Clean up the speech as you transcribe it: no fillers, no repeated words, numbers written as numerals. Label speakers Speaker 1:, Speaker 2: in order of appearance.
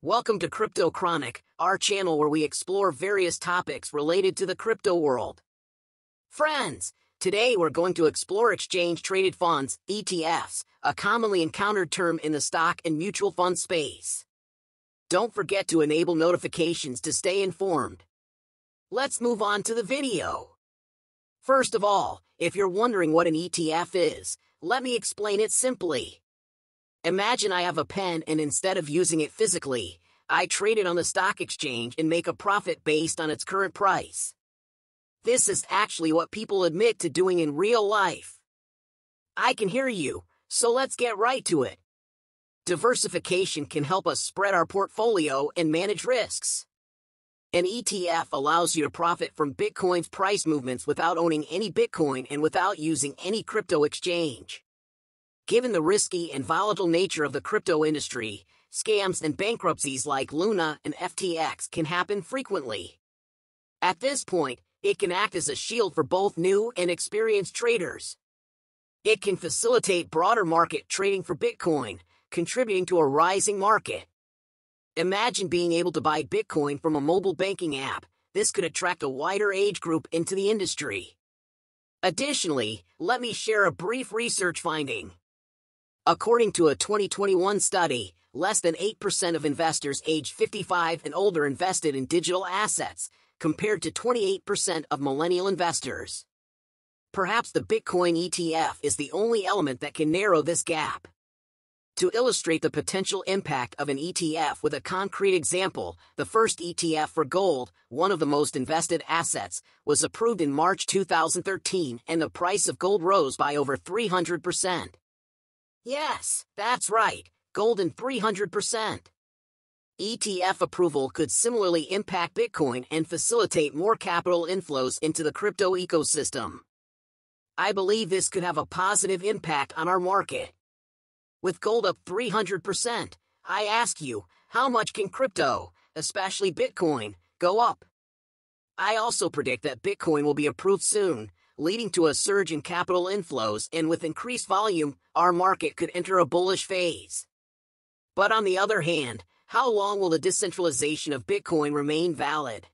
Speaker 1: Welcome to Crypto Chronic, our channel where we explore various topics related to the crypto world. Friends, today we're going to explore exchange-traded funds, ETFs, a commonly encountered term in the stock and mutual fund space. Don't forget to enable notifications to stay informed. Let's move on to the video. First of all, if you're wondering what an ETF is, let me explain it simply. Imagine I have a pen and instead of using it physically, I trade it on the stock exchange and make a profit based on its current price. This is actually what people admit to doing in real life. I can hear you, so let's get right to it. Diversification can help us spread our portfolio and manage risks. An ETF allows you to profit from Bitcoin's price movements without owning any Bitcoin and without using any crypto exchange. Given the risky and volatile nature of the crypto industry, scams and bankruptcies like Luna and FTX can happen frequently. At this point, it can act as a shield for both new and experienced traders. It can facilitate broader market trading for Bitcoin, contributing to a rising market. Imagine being able to buy Bitcoin from a mobile banking app. This could attract a wider age group into the industry. Additionally, let me share a brief research finding. According to a 2021 study, less than 8% of investors aged 55 and older invested in digital assets, compared to 28% of millennial investors. Perhaps the Bitcoin ETF is the only element that can narrow this gap. To illustrate the potential impact of an ETF with a concrete example, the first ETF for gold, one of the most invested assets, was approved in March 2013 and the price of gold rose by over 300%. Yes, that's right, gold in 300%. ETF approval could similarly impact Bitcoin and facilitate more capital inflows into the crypto ecosystem. I believe this could have a positive impact on our market. With gold up 300%, I ask you, how much can crypto, especially Bitcoin, go up? I also predict that Bitcoin will be approved soon, leading to a surge in capital inflows, and with increased volume, our market could enter a bullish phase. But on the other hand, how long will the decentralization of Bitcoin remain valid?